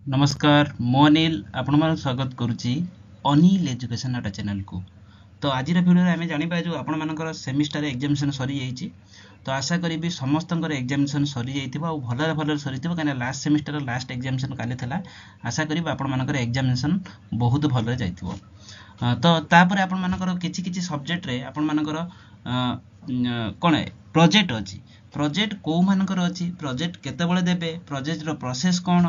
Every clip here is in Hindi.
नमस्कार मो अनिल आपण मान स्वागत करुच्ची अनिल एजुकेशन आटा चैनल को। तो आज भिडियो आम जाना जो आपण मानकर सेमिस्टर एग्जामिनेशन सरी जाइए। तो आशा करी समस्त एग्जामिनेशन सरी जाइए भल भल सरी कहीं लास्ट सेमिस्टर लास्ट एग्जामिनेशन काली था। आशा करी आपण मानकर एग्जामिनेशन बहुत भल जाइए। तो तापर आपण मानकर किछि सब्जेक्ट रे आपण मानकर कौन प्रोजेक्ट अच्छी प्रोजेक्ट कौ मानकर अच्छी प्रोजेक्ट केतेबेले देबे प्रोजेक्ट रो प्रोसेस कौन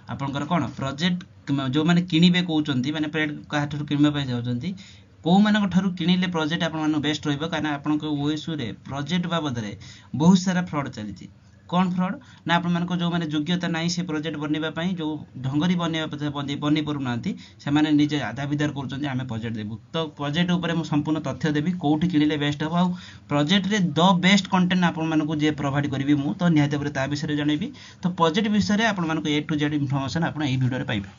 आपनकर कौन प्रोजेक्ट जो माने किनिबे कहउचंती माने पेड काठर किनिबे पय जाउचंती कौ मानक ठारू किनिले प्रोजेक्ट आपण माने बेस्ट रहइबो काना आपनक ओएसयू रे प्रोजेक्ट बाबद रे बहुत सारा फ्रॉड चलीची। कौन फ्रॉड ना आपण मानक जो माने योग्यता नाही से प्रोजेक्ट बनेबा पई जो ढंगरी बनेबा बनी परु नांती से माने निजे आधा विदार करउचंती आमे प्रोजेक्ट देबु। तो प्रोजेक्ट ऊपर मु संपूर्ण तथ्य देबी कोठी किनिले बेस्ट हो आ प्रोजेक्ट रे द बेस्ट कंटेंट आपण मानक जे प्रोवाइड करबी मु तो निहाते ऊपर ता विषय रे जणेबी। तो प्रोजेक्ट विषय रे आपण मानक ए टू जेड इन्फॉर्मेशन आपण ए वीडियो रे पाइबे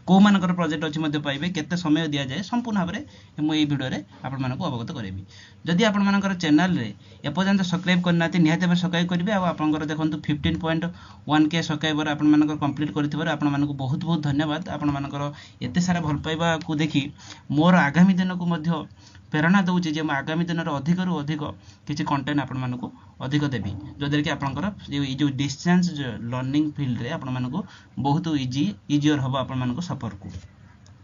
कौ मानकर प्रोजेक्ट अच्छी मध्य पाइबे केते समय दिया जाए संपूर्ण भाव में मुझे वीडियो रे आपण मानक अवगत करेबी। जदि आपण मानकर चैनल रे एपर्यंत सब्सक्राइब करना निहाते सब्सक्राइब करेंगे। आपंकर देखो 15.1K सब्सक्राइबर आपण मानकर कंप्लीट करथिबार आपण मानक बहुत बहुत धन्यवाद। आपण मानकर एते सारा भल पाइबा को देखि मोर आगामी दिन को मध्य प्रेरणा दूची जे आगामी दिन अधिक रु अधिक किसी कंटेंट आपण मानक अधिक देवी जदि कि आपंकर जो डिस्टेंस लर्निंग फील्ड रे आपण मानक बहुत इजियर हम आपण मानक सफर को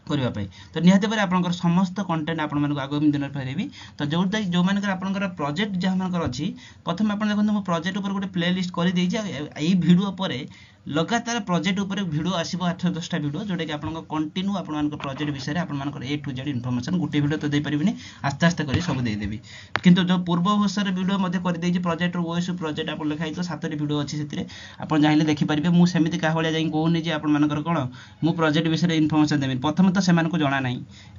करने। तो निहत भाई आप समस्त कंटेंट आपण मानक आगामी दिन फेरबी। तो जो मानकर आपंकर प्रोजेक्ट जहाँ मानकर अच्छी प्रथम आप देखो मो प्रोजेक्ट उपर गोटे प्ले लिस्ट कर वीडियो पर लगातार प्रोजेक्ट उपर वीडियो आसो 8-10टा वीडियो जोटा कि आप कंटिन्यू आप प्रोजेक्ट विषय में ए टू जेड इनफॉरमेशन गोटे वीडियो तो दे पारिबिनी आस्ते आस्ते कर सब देदेवी। किंतु जो पूर्व वर्षर वीडियो कर प्रोजेक्ट ओएसयू प्रोजेक्ट आप लिखाई तो 7टी वीडियो अच्छी से आप चाहिए देखिपारे मुझे सेमती क्या भाया जाए कहूनी जे आपंकर कौन मु प्रोजेक्ट विषय इनफॉरमेशन देवी प्रथम तो से जना ना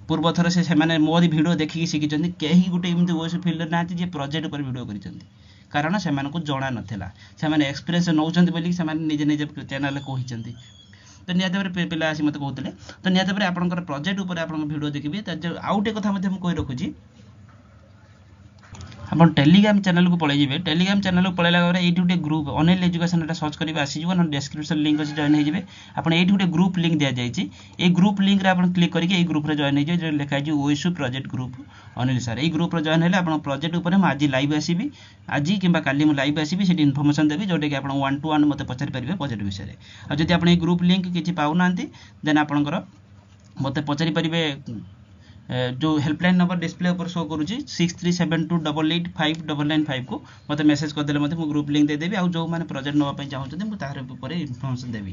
पूर्व थर से मोदी वीडियो देखिए शिखी कहीं गोटे एमती ओएसयू फील्ड ना प्रोजेक्ट पर वीडियो कर कारण से जना नाला से एक्सपीरियंस नौकरी निजे निजे चैनल कहते। तो निहत पिला आसी मत कहते तो निहत आपंकर प्रोजेक्ट उपर आप वीडियो देखिए। आउ टे कथा कही रखुच्छी आप टेलीग्राम चैनल को पलैबे टेलीग्राम चैनल को पलैला ये गोटे ग्रुप अनिल एजुकेशन सर्च करेंगे आसीज ना डिस्क्रिप्शन लिंक अच्छी जॉइन हो आप ये गोटे ग्रुप लिंक दि जाए ग्रुप लिंक आप क्लिक करके ग्रुप रे जॉइन हो लिखाई OSU project group Anil sir ये ग्रुप रे जॉइन है प्रोजेक्ट उपर आज लाइव आसबि आज कि काली लाइव आसबि से इनफॉरमेशन देवी जोटा कि आप 1-to-1 मत पचारि पारे प्रोजेक्ट विषय में। जब आप ग्रुप लिंक किसी पाऊना देन आपंकर मत पचारि पारे जो हेल्पलाइन नंबर डिस्प्ले ऊपर शो करुँची 6372885995 को मत मेसेज करदे मो ग्रुप लिंक देदेवी। आ जो मैंने प्रोजेक्ट नापी चाहते मुझे इनफॉरमेशन देवी।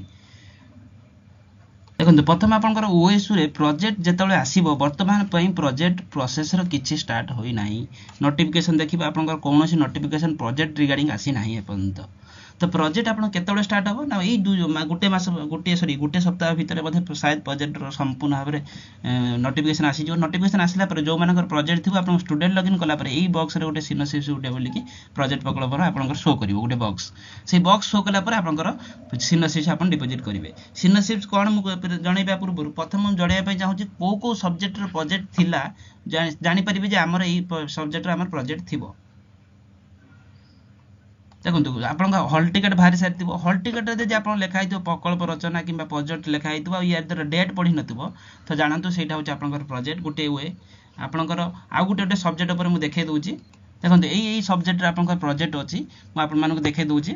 देखो प्रथम आपंकर ओएसयू रे प्रोजेक्ट जिते आसो बर्तमान प्रोजेक्ट प्रोसेस किसी स्टार्ट होना नोटिफिकेशन देखिए आपंकर कौन नोटिफिकेशन प्रोजेक्ट रिगार्डिंग आसी ना एपर्यंत। तो प्रोजेक्ट आप केतबेले स्टार्ट हम ना ये गोटे मास गोटे सप्ताह भितर शायद प्रोजेक्ट संपूर्ण भाव में नोटिफिकेशन आसीज। नोटिफिकेशन आसला जो मानकर प्रोजेक्ट थी आप स्टूडेंट लगइन कलापर यही बॉक्स रे गोटे सिनोसिप्स गोटे बोलिकी प्रोजेक्ट प्रकल्प आप शो कर गोटे बॉक्स से बॉक्स शो कलापर आपंकर सिनोसिप्स आप डिपोजिट करेंगे। सिनोसिप्स कौन मुझे जनइबा पूर्व प्रथम जनइबा चाहूँगी कौ सब्जेक्ट प्रोजेक्ट थिला जानीपारे आमर यही सब्जेक्ट आम प्रोजेक्ट थी। देखो आप हल टिकेट बाहरी सारी हल टिकेट जब आप लिखाई प्रकल्प रचना कि प्रोजेक्ट लिखाई या डेट पढ़ी न तो जानतु से आप प्रोजेक्ट गोटे वे आपंकर आउ गोटे सब्जेक्ट पर मुझे देखे दूसरी। देखो यही सब्जेक्ट आप प्रोजेक्ट अच्छी मुझे देखे दूसरी।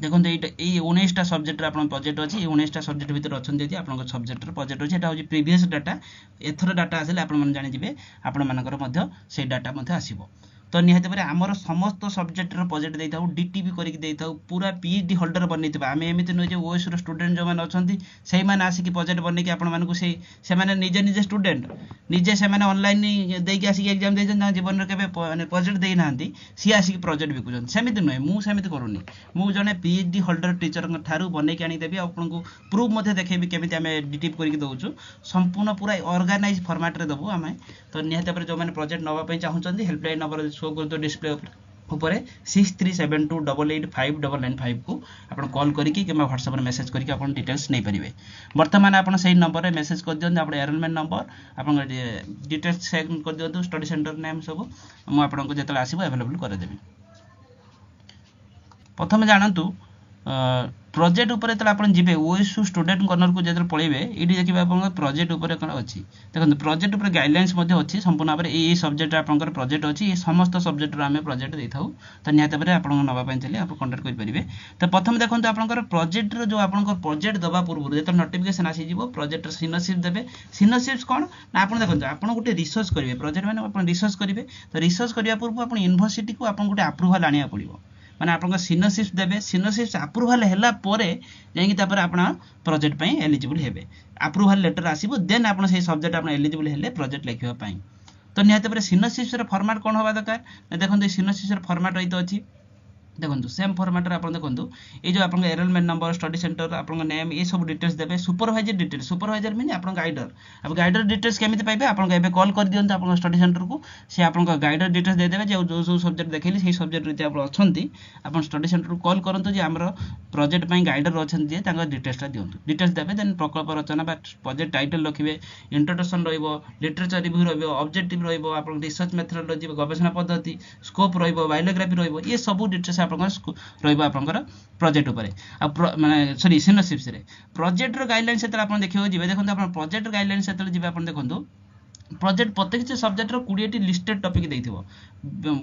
देखो ये 19टा सब्जेक्ट आप प्रोजेक्ट अच्छी 19टा सब्जेक्ट भितर अच्छा आप सब्जेक्ट प्रोजेक्ट अच्छी यहाँ हूँ प्रीवियस डाटा एथर डाटा आसे आप जानीजे आपंकर से डाटा आसो। तो निहत भाई आमर समस्त सब्जेक्ट प्रोजेक्ट देता डीटीपी करके पूरा पीएचडी होल्डर बनई आम एमती नुहे ओएस स्टूडेंट जो मैंने अच्छा से आसिक प्रोजेक्ट बनई आपने निजे निजे स्टूडेंट निजे से ऑनलाइन देकी आसिक एग्जाम दे जीवन में केवे प्रोजेक्ट देना सी आसिक प्रोजेक्ट बिकुन सेमती नुहे मुझे करूनी मुझे जड़े पीएचडी होल्डर टीचर ठारू बनई आनीदेवी आपको प्रूफ देखेबी केमी आम डीटीपी करके दौचु संपूर्ण पूरा ऑर्गेनाइज फॉर्मेट रे देबू आम। तो निहत भाई जो मैंने प्रोजेक्ट नापी चाहते हेल्पलाइन नंबर शो कर डिस्प्ले ऊपर 6372885995 को आप कॉल करके कि व्हाट्सएप में मेसेज करके आप डिटेल्स नहीं पारे। बर्तमान आप से नंबर में मेसेज कर दिखाँ आप एनरोलमेंट नंबर आप डिटेल्स सेंड कर दिखाँ स्टडी सेंटर नेम सब मुझे जो आसो अवेलेबल करदेवी। प्रथम जानतु प्रोजेक्ट ऊपर जेतले आपण जिबे ओएसयू स्टूडेंट कॉर्नर को जेतले पळेबे एडी देखिबा आपण प्रोजेक्ट ऊपर कोन अछि देखंतु प्रोजेक्ट ऊपर गाइडलाइंस मध्ये अछि संपूर्ण भाबरे ए सब्जेक्ट आपनकर प्रोजेक्ट अछि ए समस्त सब्जेक्ट रो हमें प्रोजेक्ट देथाउ त निहात भाबरे आपण नबा पय चले आपण कांटेक्ट करि परिबे त प्रथम देखंतु आपनकर प्रोजेक्ट रो जो आपनकर प्रोजेक्ट दबा पूर्व जेतले नोटिफिकेशन आसी जिवो प्रोजेक्ट सिनोशिप देबे सिनोशिप्स कोन ना आपण देखंतु आपण गुटे रिसर्च करिवे प्रोजेक्ट माने आपण रिसर्च करिवे त रिसर्च करिया पूर्व आपण यूनिवर्सिटी को आपण गुटे अप्रूवल आनिया पड़िबो माने आपन सिनोसिस देबे सिनोसिस अप्रूवल हैला परे जेंकि तापर आपण प्रोजेक्ट पय एलिजिबल हेबे अप्रूवल लेटर आसीबो देन आपण से सब्जेक्ट आपण एलिजिबल हेले प्रोजेक्ट लिखिबा पय तो निहाते पर सिनोसिस रे फॉर्मेट कोन होबा दरकार देखंतु सिनोसिस रे फॉर्मेट रहितो अछि देखंतु सेम फॉर्मेट रे आपण देखंतु ए जो आपण एनरोलमेंट नंबर स्टडी सेंटर आपण नेम ए सब डिटेल्स देबे सुपरवाइजर मीन आपण गाइडर अब गाइडर डिटेल्स केमिति पाइबे आपण एबे कॉल कर दियंत आपण स्टडी सेंटर को से आपण गाइडर डिटेल्स दे देबे जे जो सब्जेक्ट देखैली সেই सब्जेक्ट रीति आपण अछंती आपण स्टडी सेंटर को कॉल करंतु जे हमरो प्रोजेक्ट पय गाइडर अछन जे तांका डिटेल्स ता दियंतु डिटेल्स देबे देन प्रकल्प रचना बा प्रोजेक्ट टाइटल रखिबे इंट्रोडक्शन रहइबो लिटरेचर रिव्यू रहइबो ऑब्जेक्टिव रहइबो आपण रिसर्च मेथडोलॉजी गवेषणा पद्धति स्कोप रहइबो बायोग्राफी रहइबो ये सब डिटेल्स रहिबा आपनकर प्रोजेक्ट ऊपर माने सॉरी सिनोसिप्स रे प्रोजेक्ट रो गाइडलाइन सेतले आपण देखियो जिबे देखंतु आपण प्रोजेक्ट गाइडलाइन सेतले जिबे आपण देखंतु प्रोजेक्ट प्रत्येक सब्जेक्ट रो 20 टी लिस्टेड टॉपिक देइथिबो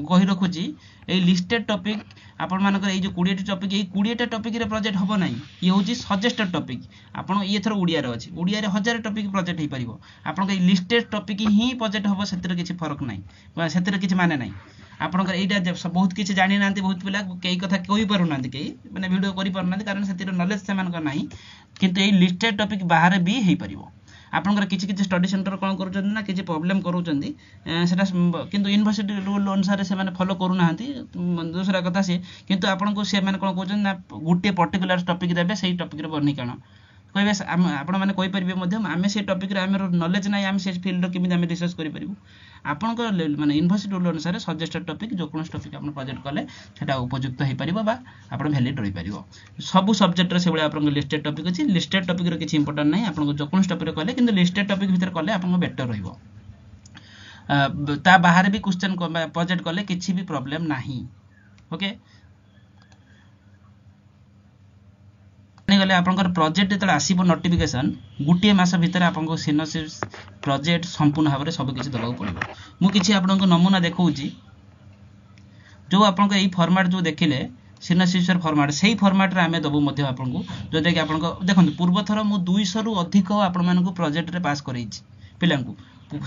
कहि रखुची ए लिस्टेड टॉपिक आपण मानकर ए जो 20 टी टॉपिक ए 20 टा टॉपिक रे प्रोजेक्ट होबो नाही ये होची सजेस्टेड टॉपिक आपण ये थरो उडिया रे अछि उडिया रे 1000 टॉपिक प्रोजेक्ट हे परिबो आपण के लिस्टेड टॉपिक ही प्रोजेक्ट होबो सेतिर किछि फरक नाही सेतिर किछि माने नाही आपनकर एटा बहुत किछि जानि नांती बहुत पिला केई कथा कहि पारु नांती केई माने वीडियो करि पारु नांती कारण सेतिर नॉलेज से मानकर नाही किंतु ए लिस्टेड टॉपिक बाहर भी हे परिबो आपनकर किछि स्टडी सेंटर कोन करूचंदी ना किछि प्रॉब्लम करूचंदी सेटा किंतु यूनिवर्सिटी रूल अनुसार से माने फॉलो करू नांती दूसरा कथा से किंतु आपन को से माने कोन कहउचंदी ना गुटे पर्टिकुलर टॉपिक देबे सेही टॉपिक रे बर्णी काण कहबे आपण माने कहि परिबे मध्यम आमे से टॉपिक रे हमर नॉलेज नाही आमे से फील्ड किमि आमे रिसर्च करि परिबु आपण को माने यूनिवर्सिटी रूल अनुसार सजेस्टेड टॉपिक जो कोन टॉपिक आपण प्रोजेक्ट कले सेटा उपयुक्त हे परिबो बा आपण वैलिड रहि परिबो सब सब्जेक्ट रे से बळे आपण लिस्टेड टॉपिक अछि लिस्टेड टॉपिक रे किछि इंपोर्टेंट नाही आपण को जो कोन टॉपिक रे कले किंतु लिस्टेड टॉपिक भीतर कले आपण को बेटर रहिबो ता बाहर भी क्वेश्चन प्रोजेक्ट कले किछि भी प्रॉब्लम नाही ओके गले आपनकर प्रोजेक्ट जेतले आसीबो नोटिफिकेशन गुटिए मास भीतर आपनको सिनोसिस प्रोजेक्ट संपूर्ण भाबरे सब किछि दबाउ पड़िबो मु किछि आपनको नमूना देखौची जो आपनको एई फॉर्मेट जो देखिले सिनोसिस फॉर्मेट सेही फॉर्मेट रे हमें दबु मध्ये आपनको जो देखि आपनको देखंतु पूर्व थरो मु 200 रु अधिक आपन मानको प्रोजेक्ट रे पास करैछि पिलांकु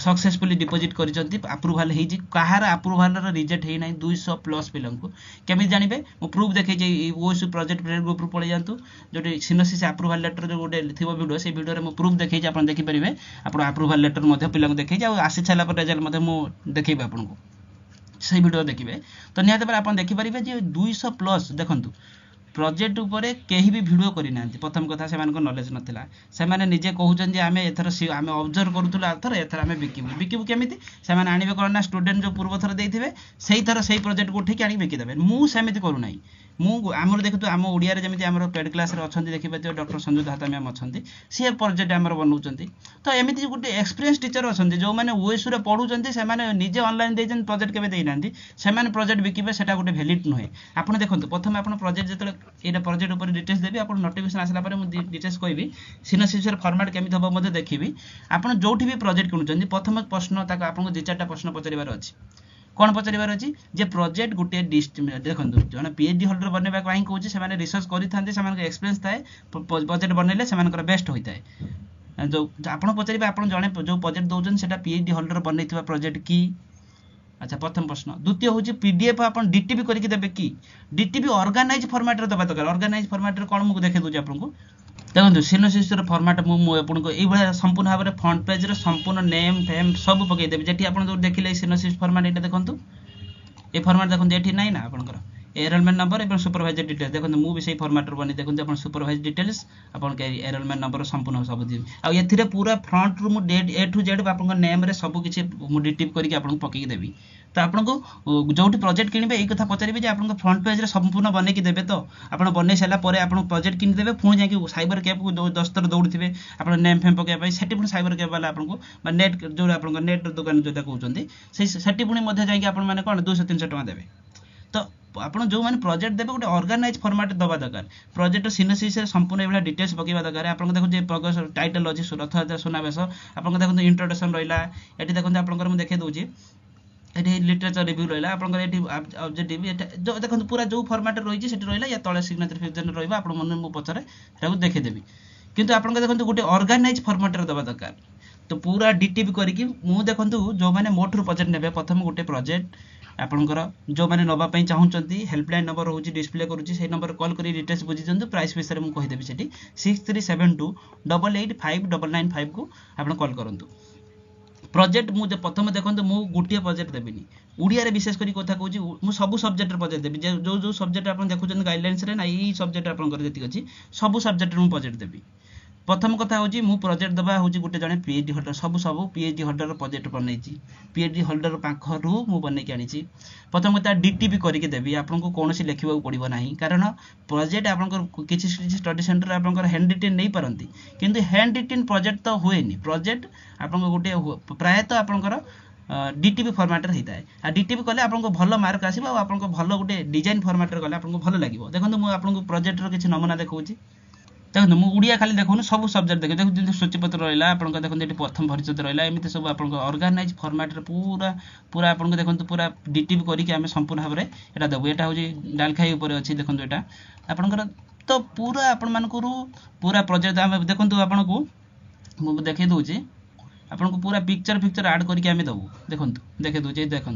सक्सेसफुली डिपॉजिट करिसंती अप्रूवल हेजी कहार अप्रूवल रे रिजेक्ट हे नै 200 प्लस पिलंकु केमि जानिबे मु प्रूफ देखै जे ओएस प्रोजेक्ट फ्रेंड ग्रुप रो पळे जानतु जोटी सिनोसिस अप्रूवल लेटर जो गोटे थिबो वीडियो से वीडियो रे मु प्रूफ देखै जे आपन देखि परिबे आपन अप्रूवल लेटर मध्ये पिलंकु देखै जे आसी छला पर रिजल्ट मध्ये मु देखैबे आपनको से वीडियो देखिबे तो निहाते पर आपन देखि परिबे जे 200 प्लस देखंतु प्रोजेक्ट ऊपर केही भी वीडियो करि नांती प्रथम कथा से मानको नॉलेज नथिला से माने निजे कहउचन जे आमे एथर आमे ऑब्जर्व करूतला एथर एथर आमे बिकिबु केमिति से माने आनिबे कोन ना स्टूडेंट जो पूर्व थर देथिबे सेही थर सेही प्रोजेक्ट को उठेकी आनी बिकि देबे मु सेमिति करू नाही मु हमर देखतु हम ओडिया रे जेमिति हमर पेड क्लास रे अछंती देखि पातियो डॉक्टर संजू दाता मैम अछंती से प्रोजेक्ट हमर बनउचंती तो एमिति गुटे एक्सपीरियंस टीचर अछंती जो माने ओएसयू रे पढुचंती से माने निजे ऑनलाइन देजन प्रोजेक्ट केबे देई नांती से माने प्रोजेक्ट बिकिबे सेटा गुटे वैलिड नहे आपण देखंतु प्रथम आपण प्रोजेक्ट जेतले एटा प्रोजेक्ट ऊपर डिटेल्स देबी आपण नोटिफिकेशन आसला परे मु डिटेल्स कहबी सिनोसिस रे फॉर्मेट केमिति होबो मध्ये देखिबी आपण जोठी भी प्रोजेक्ट किनुचंती प्रथम प्रश्न ताका आपण 2-4टा प्रश्न पचरिबार अछि कोन पचरिबार अछि जे प्रोजेक्ट गुटे देखंतु जने पीएचडी होल्डर बनेबा काई कहउछि से माने रिसर्च करि थांते से माने एक्सपीरियंस थाए प्रोजेक्ट बनेले से मानकर बेस्ट होइताए जो आपण पचरिबा आपण जने जो प्रोजेक्ट दोजन सेटा पीएचडी होल्डर बनेथिबा प्रोजेक्ट की अच्छा प्रथम प्रश्न द्वितीय होछि पीडीएफ आपण डीटीबी करिके देबे की डीटीबी ऑर्गेनाइज फॉर्मेट रे दबा दरकार ऑर्गेनाइज फॉर्मेट रे कोन मु देखे दोछि आपनको देखंतु सिनोसिस रे फॉर्मेट मु आपनको एई भला संपूर्ण भाबरे फ्रंट पेज रे संपूर्ण नेम फेम सब पके देबे जेठी आपण जो देखिले सिनोसिस फॉर्मेट एटा देखंतु ए फॉर्मेट देखंतु एठी नै ना आपनकर एनरोलमेंट नंबर एवं सुपरवाइजर डिटेल्स देखंतु मु भी सेही फॉर्मेट रे बनि देखंतु आपण सुपरवाइजर डिटेल्स आपण के एनरोलमेंट नंबर संपूर्ण सब दिबे आ एथिरे पूरा फ्रंट रू मु डेट ए टू जेड आपन नेम रे सब किछि मु डिटिप करिके आपन पकेई देबी तो आपनको जोटी प्रोजेक्ट किनिबे एई कथा पचारिबे जे आपनको फ्रंट पेज रे संपूर्ण बने की देबे तो आपण बने सला परे आपण प्रोजेक्ट किनि देबे पुणी जाके साइबर कैफ को 10 थर दौड़थिबे आपण नेम फेम पके पाई सेटी पुणी साइबर कैफ वाला आपनको नेट जो आपनको नेट दुकान जोटा कहउचंदी सेटी पुणी मध्ये जाके आपण माने कोन 200-300 टका देबे तो ଆପଣ ଯେଉଁମାନେ ପ୍ରୋଜେକ୍ଟ ଦେବେ ଗୋଟେ ଅର୍ଗାନାଇଜ୍ ଫର୍ମାଟ୍ ଦେବା ଦରକାର ପ୍ରୋଜେକ୍ଟ ସିନୋସିସ୍ରେ ସମ୍ପୂର୍ଣ୍ଣ ଏଇଭଳିଆ ଡିଟେଲ୍ସ ପକାଇବା ଦରକାର ଆପଣଙ୍କ ଦେଖନ୍ତୁ ପ୍ରଗସ ଟାଇଟଲ୍ ଅଛି ରଥଯାତ୍ରା ସୁନାବେଶ ଆପଣଙ୍କ ଦେଖନ୍ତୁ ଇଣ୍ଟ୍ରୋଡକ୍ସନ୍ ରହିଲା ଏଠି ଦେଖନ୍ତୁ ଆପଣଙ୍କର ମୁଁ ଦେଖାଇ ଦେଉଛି ଏଠି লিটারেচর রিভিউ রহিলা আপনার এটি অবজেক্টিভ এটা দেখুন পুরা যে ফরম্যাট রয়েছে সেটি রহিলা ইয়া তলে সিগনেচর ফিগনেচর রহিবা আপন মনে মু পছরে এটাকে দেখে দেবি কিন্তু আপনার দেখুন গোটে অর্গানাইজ ফরম্যাটরে দেওয়া দরকার তো পুরা ডিটিপি করিকি মু দেখুন যে মানে মোঠু প্রজেক্ট নেবে প্রথম গোটে প্রজেক্ট ଆପଣଙ୍କର ଯେଉଁମାନେ ନେବା ପାଇଁ ଚାହୁଁଛନ୍ତି ହେଲ୍ପଲାଇନ୍ ନମ୍ବର ରହୁଛି ଡିସପ୍ଲେ କରୁଛି ସେଇ ନମ୍ବର କଲ୍ କରି ଡିଟେଲ୍ସ ବୁଝିଦିଅନ୍ତୁ ପ୍ରାଇସ୍ ବିଷୟରେ ମୁଁ କହିଦେବି ସେଠି 6372885995 କୁ ଆପଣ କଲ୍ କରନ୍ତୁ प्रोजेक्ट मु प्रथम देखो मु गोटे प्रोजेक्ट देविनी ओडिया विशेष करी कथा कहूँ मु सब सब्जेक्ट प्रोजेक्ट देवी जो जो सब्जेक्ट आप देखुं गाइडलाइंस ना यही सब्जेक्ट आपंकर जी सब सब्जेक्ट मु प्रोजेक्ट देवी प्रथम कथा हूँ मु प्रोजेक्ट देवा हूँ गोटे जड़े पीएचडी होल्डर सब पीएचडी होल्डर प्रोजेक्ट बनई पीएचडी होल्डर पाखु मु बनई आनी प्रथम कथा डीटीपी करके देवी आपको कौन लिखा पड़ो ना कारण प्रोजेक्ट आप किसी स्टडी सेंटर आप हैंड रिटेन नहीं पारती किंतु हैंड रिटेन प्रोजेक्ट तो हुए प्रोजेक्ट आप गोटे प्रायतः आपंकर डीटीपी फॉर्मेट होता है आ डीटीपी कले आपको भल मार्क आसो आपको भल गोटे डिजाइन फॉर्मेट गले आपको भल लगे देखो मुझे आपको प्रोजेक्ट किसी नमूना देखा देखो मुझे ओडिया खाली देखो सब सब्जेक्ट देखे देखो जैसे सूचीपत्र रहा आप देखो ये प्रथम परिचय रहा एमती सब आप अर्गानाइज फॉर्मेट पूरा पूरा आपको देखो पूरा डीटीपी करके संपूर्ण भाव में यहाँ देवु यहाँ हूँ डालखाई उपर अच्छी देखो यहाँ आपंकर तो पूरा आपण मानक पूरा प्रोजेक्ट देखो आपको मुझे देखे दूसरी आपको पूरा पिक्चर फिक्चर आड करके आम देवु देखो देखे दूचे देखो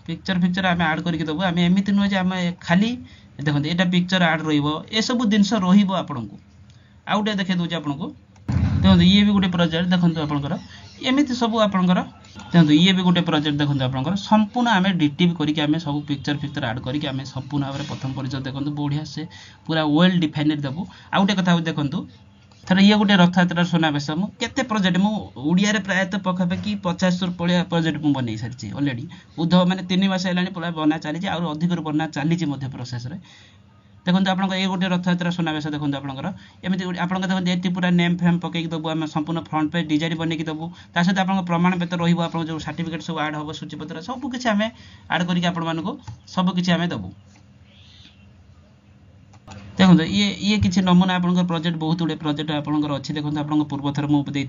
पिक्चर फिक्चर आम आड करके देवु आम एमती नुहे आम खाली देखो यहाँ पिक्चर आड रसबू जिनस रपको आउटे देखे दूचे आपको देखो ये भी गोटे प्रोजेक्ट देखो आपंकर एमती सब आपंकर देखो ये भी गोटे प्रोजेक्ट देखो आपंकर संपूर्ण आम डीटीपी करके आम सब पिक्चर फिक्चर आड करके आम संपूर्ण भाव में प्रथम परिचय देखो बढ़िया से पूरा वेल डिफाइनेड देवु आउटे कथा देखो थर ये गोटे रथयात्रा सुनाबेश मुझे प्रोजेक्ट मुझे प्रायतः पखापाखि 50 प्रोजेक्ट मुझे बनई सारी अलरेडी उद्ध मैंने 3 मास है बना चली अधिक बना चली प्रोसेस देखो आप ये गोटे रथयात्रा सुनाबेश देखो आपंकर एमती आप देखो ये पूरा नेम फेम पकईक देवु आम संपूर्ण फ्रंट पेज डिजाइन बनईक देवु ता सहित आप प्रमाण पत्र रहा जो सर्टिफिकेट सब आड हम सूचीपत्र सबकि आम आड करके सबकि आम देवु देखो ये किसी नमूना आप प्रोजेक्ट बहुत गुड़े प्रोजेक्ट आपंकर अच्छी देखो आप पूर्व थर मुझे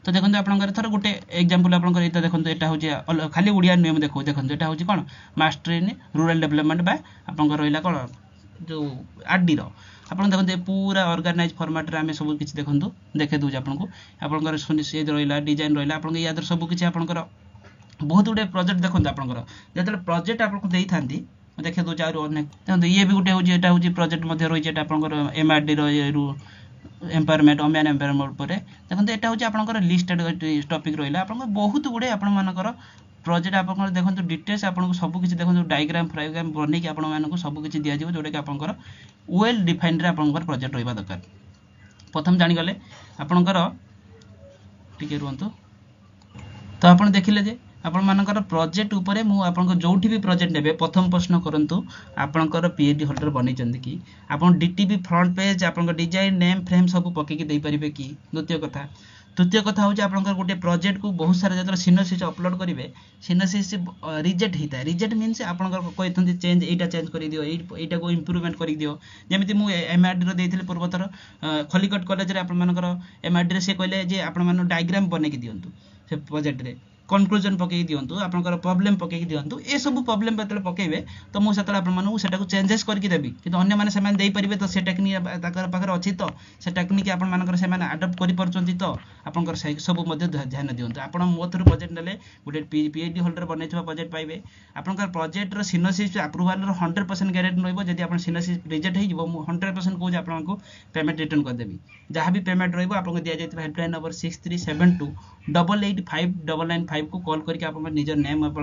तो देखो आप थर गोटे एग्जांपल आप देखो यहाँ हूँ खाली ओडिया नुहे देखो देखो यहाँ हूँ कौन मास्टर इन रूरल डेवलपमेंट बा आप रहा कौन जो आरडी आप देखते पूरा अर्गानाइज फॉर्मेट रे आम सब किसी देखो देखे दूचे आपको आपंकर सुनिश्चित रहा डिजाइन रहा आप या सबकि आपंकर बहुत गुड़े प्रोजेक्ट देखो आपंकर जो प्रोजेक्ट आपको दे था देखे दूचे अनेक देखो ये भी गोटे हूँ हूँ प्रोजेक्ट रही है आपंकर एमआरडी एम्पावरमेंट वुमेन एम्पावरमेंट पर देखो यहाँ हूँ आपंकर लिस्टेड टॉपिक रहा आप बहुत गुड़े आपर प्रोजेक्ट आप देखो डिटेल्स आपको सबकि देखो डायग्राम फ्राइग्राम बनई आपको सबकि दिज्व जोटा कि आपंकर वेल डिफाइंड आपंकर प्रोजेक्ट रहा दरकार प्रथम जानीगले आपंकर टिके रुहतु तो आप देखिले जे आपण मानकर प्रोजेक्ट उपरे मु आपन जोठी भी प्रोजेक्ट नेबे प्रथम प्रश्न करंतु आपनकर पीएचडी होल्डर बनै चंदी कि आपन डीटीपी फ्रंट पेज आपन डिजाइन नेम फ्रेम सब पके कि दे परिबे कि द्वितीय कथा हो आपनकर गोटे प्रोजेक्ट को बहुत सारा जतरा सिनोसिस अपलोड करिवे सिनोसिस रिजेक्ट हिता रिजेक्ट मींस आपनकर कहथंती चेंज एटा चेंज करि दियो एटा को इंप्रूवमेंट करि दियो जेमिति मु एमआरडी रो देथिले पूर्वतर खलीकट कॉलेज रे आपन मानकर एमआरडी रे से कहले जे आपन मान डायग्राम बनै कि दियंतु से प्रोजेक्ट रे कनक्लूजन पकई दिंतु आपंकर प्रॉब्लम पकई दिंतु ये सब प्रॉब्लम बतले पकेबे तो मुझे आपको चेंजेस करके देवी कि अन्य मैंने से देपारे तो से टेक्निक पाखे अच्छी तो से टेक्निक आपर से आडप्ट कर तो आपंकर सब ध्यान दिंतु आप मो थ्रू प्रोजेक्ट ने गोटे पीएचडी होल्डर बनई प्रोजेक्ट पाइबे आपंकर प्रोजेक्टर सिनोसिस अप्रूवाल 100% गारंटी रही आप सिनोसिस रिजेक्ट हो 100% कौन आपको पेमेंट रिटर्न करदेवी जहाँ भी पेमेंट रही दि जाए हेल्पलाइन नंबर 6372885995 को कॉल करके आप निज नेम आप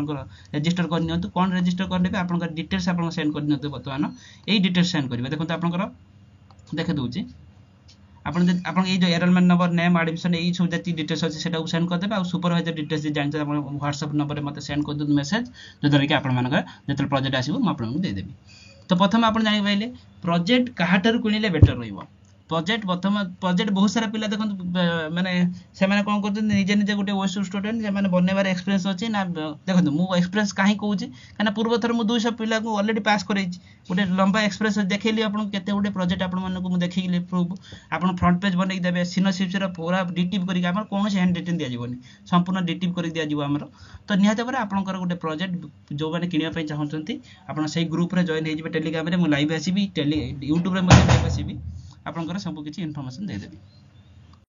रजिस्टर करनी कौन रजिस्टर करने आप डिटेल्स आप सेंड कर बर्तमान यही डिटेल्स सेंड करेंगे देखो आपंकर देखे दूसरी आप जो एनरोलमेंट नंबर नेम एडमिशन यही सब जी डिटेल्स अच्छे से सेंड करदे और सुपरवाइजर डिटेल्स जानते व्हाट्सएप नंबर में मत सेंड कर दूँ मेसेज जो कि आप जो प्रोजेक्ट आसो मुझे देदेवी तो प्रथम आप जानी पाइले प्रोजेक्ट क्या किणिले बेटर रही प्रोजेक्ट प्रथम प्रोजेक्ट बहुत सारा पिला देखो माने से माने कोन करते निजे निजे गोटे ओएस स्टूडेंट जे माने बनेबार एक्सपीरियंस अछि ना देखो मु एक्सपीरियंस काहे कहू छी काना पूर्व थर मु 200 पिला को ऑलरेडी पास करै छी गोटे लंबा एक्सपीरियंस देखैली आपन केते गोटे प्रोजेक्ट आपन मन को मु देखैली प्रूफ आपन फ्रंट पेज बनै देबे सिनोसिप्स रो पूरा डिटिव करी हमर कोन से हैंड रिटन दिया जीवनी संपूर्ण डिटिव करी दिया जीव हमर तो निहाते पर आपनकर गोटे प्रोजेक्ट जो माने किनिया पय चाहउछंती आपन सेही ग्रुप रे जॉइन हे जिवे टेलीग्राम रे मु लाइव आसीबी यूट्यूब रे मु लाइव आसीबी आपनकर सब किछि इन्फॉर्मेशन दे देबी।